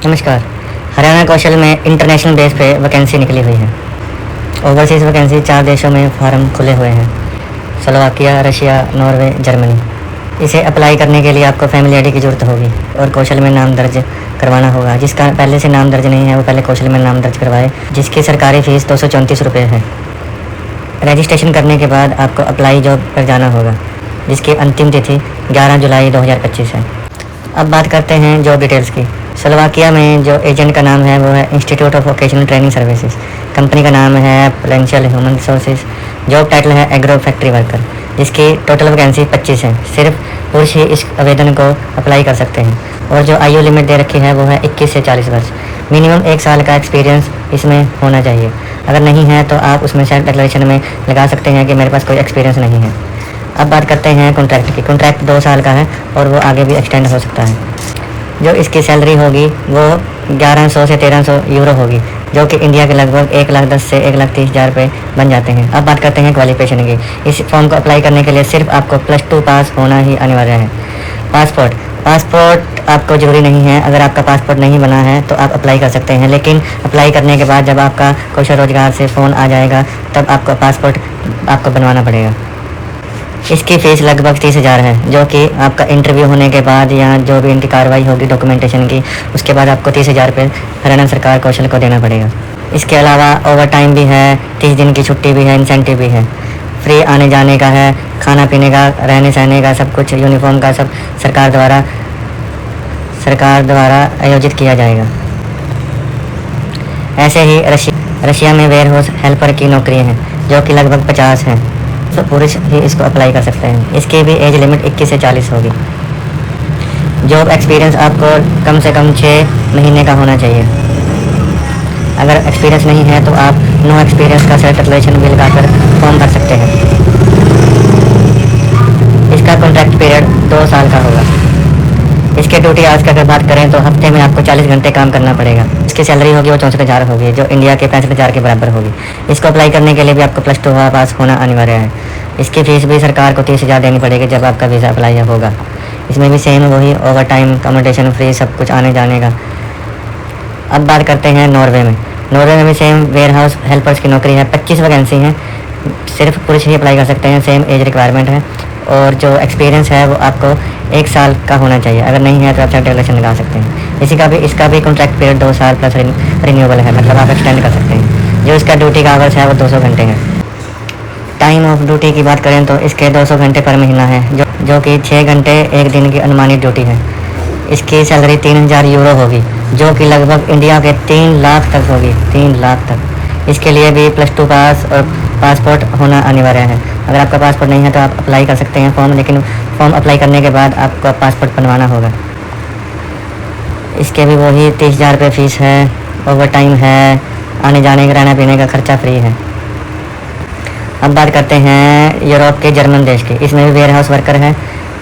नमस्कार। हरियाणा कौशल में international base पे वैकेंसी निकली हुई है। ओवरसीज़ वैकेंसी 4 देशों में फार्म खुले हुए हैं: स्लोवाकिया, रशिया, नॉर्वे, जर्मनी। इसे अप्लाई करने के लिए आपको फैमिली आईडी की ज़रूरत होगी और कौशल में नाम दर्ज करवाना होगा। जिसका पहले से नाम दर्ज नहीं है वो पहले कौशल में नाम दर्ज करवाए, जिसकी सरकारी फ़ीस 234 रुपये है। रजिस्ट्रेशन करने के बाद आपको अप्लाई जॉब पर जाना होगा, जिसकी अंतिम तिथि 11 जुलाई 2025 है। अब बात करते हैं जॉब डिटेल्स की। स्लोवाकिया में जो एजेंट का नाम है वो है institute of vocational training services. Company का नाम है potential human resources. Job title है एग्रो फैक्ट्री वर्कर, जिसकी टोटल वैकेंसी 25 है। सिर्फ पुरुष ही इस आवेदन को अप्लाई कर सकते हैं और जो आयु लिमिट दे रखी है वो है 21 से 40 वर्ष। मिनिमम 1 साल का एक्सपीरियंस इसमें होना चाहिए। अगर नहीं है तो आप उसमें सेल्फ डिक्लेरेशन में लगा सकते हैं कि मेरे पास कोई एक्सपीरियंस नहीं है। अब बात करते हैं कॉन्ट्रैक्ट की। कॉन्ट्रैक्ट 2 साल का है और वो आगे भी एक्सटेंड हो सकता है। जो इसकी सैलरी होगी वो 1100 से 1300 यूरो होगी, जो कि इंडिया के लगभग 1,10,000 से 1,30,000 रुपये बन जाते हैं। अब बात करते हैं क्वालिफिकेशन की। इस फॉर्म को अप्लाई करने के लिए सिर्फ आपको +2 पास होना ही अनिवार्य है। पासपोर्ट आपको ज़रूरी नहीं है। अगर आपका पासपोर्ट नहीं बना है तो आप अप्लाई कर सकते हैं, लेकिन अप्लाई करने के बाद जब आपका कौशल रोजगार से फ़ोन आ जाएगा तब आपको पासपोर्ट आपको बनवाना पड़ेगा। इसकी फ़ीस लगभग 30,000 है, जो कि आपका इंटरव्यू होने के बाद या जो भी इनकी कार्रवाई होगी डॉक्यूमेंटेशन की, उसके बाद आपको 30,000 रुपये हरियाणा सरकार कौशल को देना पड़ेगा। इसके अलावा ओवर टाइम भी है, 30 दिन की छुट्टी भी है, इंसेंटिव भी है, फ्री आने जाने का है, खाना पीने का, रहने सहने का सब कुछ, यूनिफॉर्म का सब सरकार द्वारा आयोजित किया जाएगा। ऐसे ही रशिया में वेयर हाउस हेल्पर की नौकरियाँ हैं, जो कि लगभग 50 हैं। तो पुरुष ही इसको अप्लाई कर सकते हैं। इसकी भी एज लिमिट 21 से 40 होगी। जॉब एक्सपीरियंस आपको कम से कम 6 महीने का होना चाहिए। अगर एक्सपीरियंस नहीं है तो आप नो एक्सपीरियंस का सेल्फ डिक्लेरेशन भी लगाकर फॉर्म भर सकते हैं। इसका कॉन्ट्रैक्ट पीरियड 2 साल का होगा। इसके ड्यूटी आवर्स की अगर बात करें तो हफ्ते में आपको 40 घंटे काम करना पड़ेगा। इसकी सैलरी होगी वो 64,000 होगी, जो इंडिया के 65,000 के बराबर होगी। इसको अप्लाई करने के लिए भी आपको +2 पास होना अनिवार्य है। इसकी फ़ीस भी सरकार को 30,000 देनी पड़ेगी जब आपका वीज़ा अप्लाई होगा। इसमें भी सेम वही ओवर टाइम, अकोमोडेशन फ्री, सब कुछ आने जाने का। अब बात करते हैं नॉर्वे में। नॉर्वे में भी सेम वेयर हाउस हेल्पर्स की नौकरी है। 25 वैकेंसी हैं, सिर्फ पुरुष ही अप्लाई कर सकते हैं। सेम एज रिक्वायरमेंट है और जो एक्सपीरियंस है वो आपको 1 साल का होना चाहिए। अगर नहीं है तो आप सेल्फ डिक्लेरेशन लगा सकते हैं। इसका भी कॉन्ट्रैक्ट पीरियड 2 साल प्लस रिन्यूएबल है, मतलब आप एक्सटेंड कर सकते हैं। जो इसका ड्यूटी का आवर्स है वो 200 घंटे है। टाइम ऑफ ड्यूटी की बात करें तो इसके 200 घंटे पर महीना है, जो कि 6 घंटे 1 दिन की अनुमानित ड्यूटी है। इसकी सैलरी 3,000 यूरो होगी, जो कि लगभग इंडिया के 3 लाख तक होगी, 3 लाख तक। इसके लिए भी +2 पास और पासपोर्ट होना अनिवार्य है। अगर आपका पासपोर्ट नहीं है तो आप अप्लाई कर सकते हैं फॉर्म, लेकिन फॉर्म अप्लाई करने के बाद आपको पासपोर्ट बनवाना होगा। इसके भी वही 30,000 रुपये फ़ीस है, ओवर टाइम है, आने जाने का रहने पीने का खर्चा फ्री है। अब बात करते हैं यूरोप के जर्मन देश की। इसमें भी वेयर हाउस वर्कर है।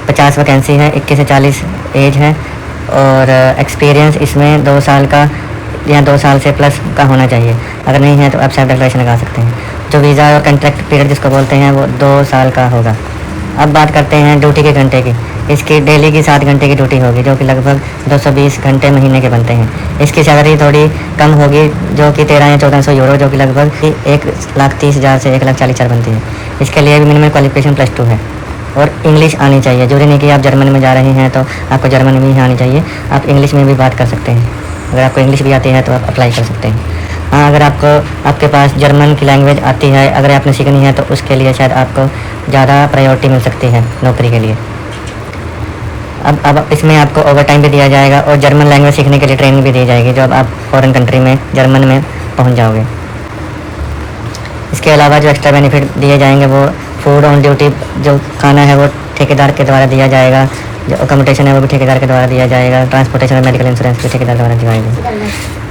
50 वैकेंसी है, 21 से 40 एज है और एक्सपीरियंस इसमें 2 साल का या 2 साल से प्लस का होना चाहिए। अगर नहीं है तो आप सेल्फ डिक्लेरेशन लगा सकते हैं। जो वीज़ा और कॉन्ट्रैक्ट पीरियड जिसको बोलते हैं वो 2 साल का होगा। अब बात करते हैं ड्यूटी के घंटे की। इसकी डेली की 7 घंटे की ड्यूटी होगी, जो कि लगभग 220 घंटे महीने के बनते हैं। इसकी सैलरी थोड़ी कम होगी, जो कि 13 या 1400 यूरो, जो कि लगभग 1,30,000 से 1,40,000 बनती है। इसके लिए भी मिनिमम क्वालिफिकेशन +2 है और इंग्लिश आनी चाहिए। जरूरी नहीं कि आप जर्मनी में जा रहे हैं तो आपको जर्मनी में ही आनी चाहिए, आप इंग्लिश में भी बात कर सकते हैं। अगर आपको इंग्लिश भी आती है तो आप अप्लाई कर सकते हैं। हाँ, अगर आपके पास जर्मन की लैंग्वेज आती है, अगर आपने सीखनी है तो उसके लिए शायद आपको ज़्यादा प्रायोरिटी मिल सकती है नौकरी के लिए। अब इसमें आपको ओवर टाइम भी दिया जाएगा और जर्मन लैंग्वेज सीखने के लिए ट्रेनिंग भी दी जाएगी जब आप फॉरेन कंट्री में जर्मन में पहुंच जाओगे। इसके अलावा जो एक्स्ट्रा बेनिफिट दिए जाएंगे वो फूड ऑन ड्यूटी, जो खाना है वो ठेकेदार के द्वारा दिया जाएगा, जो अकोमोडेशन है वो भी ठेकेदार के द्वारा दिया जाएगा, ट्रांसपोर्टेशन और मेडिकल इंश्योरेंस भी ठेकेदार द्वारा दिया जाएगा।